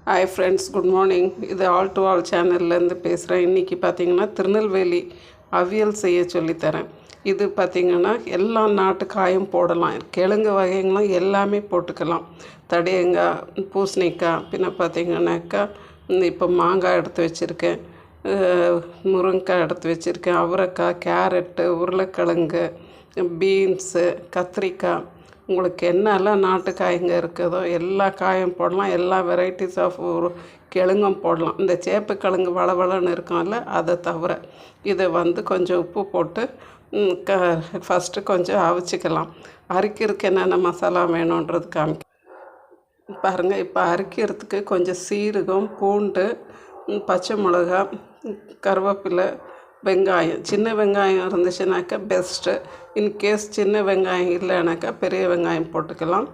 Hi friends, good morning. இது all to all சேனல்லேருந்து பேசுகிறேன். இன்றைக்கி பார்த்திங்கன்னா திருநெல்வேலி அவியல் செய்ய சொல்லித்தரேன். இது பார்த்திங்கன்னா எல்லா நாட்டு காயும் போடலாம், கிழங்கு வகைங்களும் எல்லாமே போட்டுக்கலாம். தடியங்காய், பூசணிக்காய், பின்ன பார்த்திங்கனாக்கா இப்போ மாங்காய் எடுத்து வச்சுருக்கேன், முருங்கைக்காய் எடுத்து வச்சுருக்கேன், அவரைக்காய், கேரட்டு, உருளைக்கிழங்கு, பீன்ஸு, கத்திரிக்காய், உங்களுக்கு என்னெல்லாம் நாட்டு காய்ங்க இருக்குதோ எல்லா காயும் போடலாம். எல்லா வெரைட்டிஸ் ஆஃப் ஒரு கிழங்கும் போடலாம். இந்த சேப்பக்கிழங்கு வளவளன்னு இருக்கும்ல, அதை தவிர இதை கொஞ்சம் உப்பு போட்டு ஃபஸ்ட்டு கொஞ்சம் அவிச்சிக்கலாம். அரிக்கிறதுக்கு என்னென்ன மசாலா வேணுன்றது பாருங்கள். இப்போ அரிக்கிறதுக்கு கொஞ்சம் சீரகம், பூண்டு, பச்சை மிளகா, கருவேப்பிலை, வெங்காயம். சின்ன வெங்காயம் இருந்துச்சுனாக்கா பெஸ்ட்டு. இன்கேஸ் சின்ன வெங்காயம் இல்லைனாக்கா பெரிய வெங்காயம் போட்டுக்கலாம்.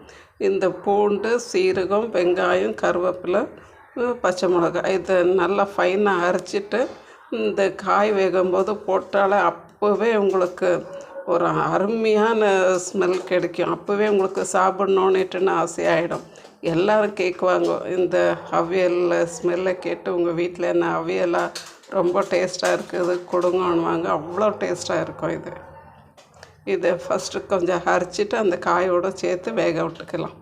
இந்த பூண்டு, சீரகம், வெங்காயம், கருவேப்பிலை, பச்சை மிளகாய் இதை நல்லா ஃபைனாக அரைச்சிட்டு இந்த காய் வேகும்போது போட்டாலே அப்போவே உங்களுக்கு ஒரு அருமையான ஸ்மெல் கிடைக்கும். அப்போவே உங்களுக்கு சாப்பிட்ணுன்னுட்டுன்னு ஆசையாகிடும். எல்லோரும் கேட்குவாங்க, இந்த அவியலில் ஸ்மெல்லை கேட்டு உங்கள் வீட்டில் என்ன அவியலாக ரொம்ப டேஸ்ட்டாக இருக்குது கொடுங்கன்னுவாங்க. அவ்வளோ டேஸ்ட்டாக இருக்கும். இதை ஃபஸ்ட்டு கொஞ்சம் அரைச்சிட்டு அந்த காயோடு சேர்த்து வேக விட்டுக்கலாம்.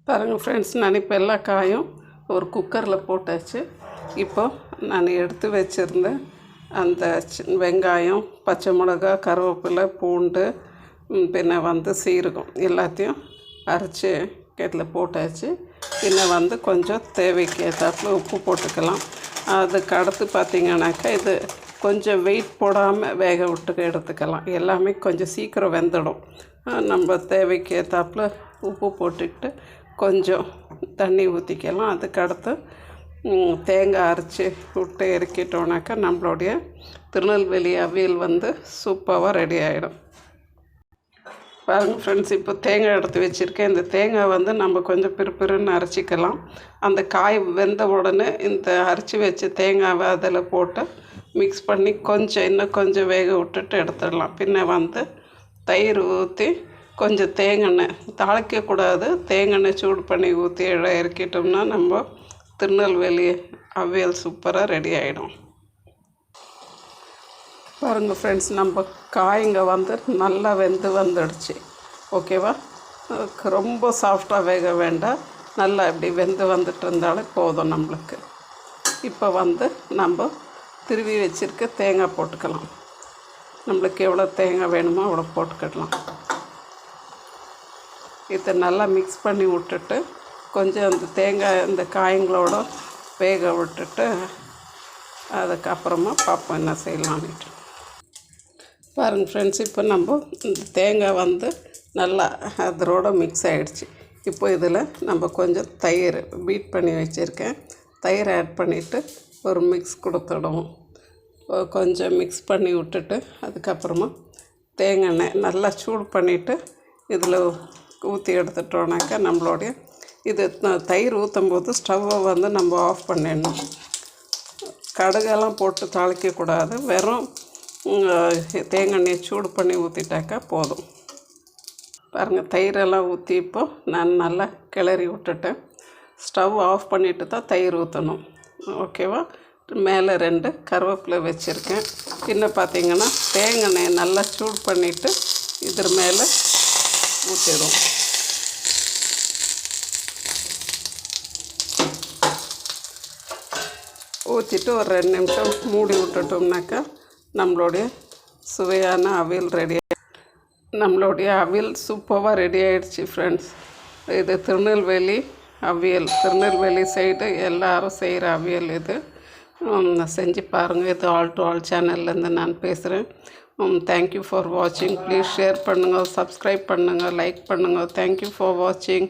பாருங்கள் ஃப்ரெண்ட்ஸ், நான் இப்போ எல்லா காயும் ஒரு குக்கரில் போட்டாச்சு. இப்போ நான் எடுத்து வச்சுருந்தேன் அந்த வெங்காயம், பச்சை மிளகா, கருவேப்பிலை, பூண்டு, பின்ன சீரகம் எல்லாத்தையும் அரைச்சி இதில் போட்டாச்சு. பின்ன கொஞ்சம் தேவைக்கு ஏற்றாப்புல உப்பு போட்டுக்கலாம். அதுக்கு அடுத்து பார்த்திங்கனாக்கா இது கொஞ்சம் வெயிட் போடாமல் வேக விட்டு எடுத்துக்கலாம். எல்லாமே கொஞ்சம் சீக்கிரம் வெந்துடும். நம்ம தேவைக்கு ஏற்றாப்புல உப்பு போட்டுக்கிட்டு கொஞ்சம் தண்ணி ஊற்றிக்கலாம். அதுக்கு அடுத்து தேங்காய் அரைச்சி விட்டு இறக்கிட்டோனாக்கா நம்மளுடைய திருநெல்வேலி அவியல் சூப்பராக ரெடி ஆகிடும். பாருங்கள் ஃப்ரெண்ட்ஸ், இப்போ தேங்காய் எடுத்து வச்சுருக்கேன். இந்த தேங்காய் நம்ம கொஞ்சம் பிறுபிறுன்னு அரைச்சிக்கலாம். அந்த காய் வெந்த உடனே இந்த அரைச்சி வச்ச தேங்காவை அதில் போட்டு மிக்ஸ் பண்ணி இன்னும் கொஞ்சம் வேக விட்டுட்டு எடுத்துடலாம். பின்ன தயிர் ஊற்றி கொஞ்சம் தேங்காய் தாளிக்கக்கூடாது, தேங்காய் சூடு பண்ணி ஊற்றி இறக்கிட்டோம்னா நம்ம திருநெல்வேலி அவியல் சூப்பராக ரெடி ஆகிடும். பாருங்கள் ஃப்ரெண்ட்ஸ், நம்ம காய்ங்க நல்லா வெந்து வந்துடுச்சு. ஓகேவா? ரொம்ப சாஃப்டாக வேக வேண்டாம், நல்லா இப்படி வெந்து வந்துட்டு இருந்தாலே போதும் நம்மளுக்கு. இப்போ நம்ம திருவி வச்சுருக்க தேங்காய் போட்டுக்கலாம். நம்மளுக்கு எவ்வளோ தேங்காய் வேணுமோ அவ்வளோ போட்டுக்கிடலாம். இதை நல்லா மிக்ஸ் பண்ணி விட்டுட்டு கொஞ்சம் அந்த தேங்காய் இந்த காய்களோட வேக விட்டுட்டு அதுக்கப்புறமா பார்ப்போம் என்ன செய்யலான்ட்டு. பாருங்கள் ஃப்ரெண்ட்ஸ், இப்போ நம்ம இந்த தேங்காய் நல்லா அதோட மிக்ஸ் ஆகிடுச்சு. இப்போ இதில் நம்ம கொஞ்சம் தயிர் பீட் பண்ணி வச்சுருக்கேன், தயிர் ஆட் பண்ணிவிட்டு ஒரு மிக்ஸ் கொடுத்துடுவோம். கொஞ்சம் மிக்ஸ் பண்ணி விட்டுட்டு அதுக்கப்புறமா தேங்காய் நல்லா சூடு பண்ணிவிட்டு இதில் ஊற்றி எடுத்துட்டோன்னாக்கா நம்மளுடைய இது தயிர் ஊற்றும் போது ஸ்டவ்வை நம்ம ஆஃப் பண்ணிடணும். கடுகெல்லாம் போட்டு தாளிக்கக்கூடாது, வெறும் தேங்காய் சூடு பண்ணி ஊற்றிட்டாக்கா போதும். பாருங்கள், தயிரெல்லாம் ஊற்றி இப்போ நான் நல்லா கிளறி விட்டுட்டேன். ஸ்டவ் ஆஃப் பண்ணிவிட்டு தான் தயிர் ஊற்றணும். ஓகேவா? மேலே 2 கருவேப்பிலை வச்சுருக்கேன். இன்னும் பார்த்திங்கன்னா தேங்காய் நல்லா சூடு பண்ணிவிட்டு இதில் மேலே ஊற்றிடும். ஊற்றிட்டு ஒரு 2 நிமிஷம் மூடி விட்டுட்டோம்னாக்கா நம்மளுடைய சுவையான அவியல் ரெடி. நம்மளுடைய அவியல் சூப்பராக ரெடி ஆகிடுச்சு ஃப்ரெண்ட்ஸ். இது திருநெல்வேலி அவியல், திருநெல்வேலி சைடு எல்லோரும் செய்கிற அவியல். இது செஞ்சு பாருங்கள். இது ஆல் டு ஆல் சேனல்லேருந்து நான் பேசுகிறேன். தேங்க்யூ ஃபார் வாட்சிங். ப்ளீஸ் ஷேர் பண்ணுங்கள், சப்ஸ்கிரைப் பண்ணுங்கள், லைக் பண்ணுங்கள். தேங்க்யூ ஃபார் வாட்சிங்.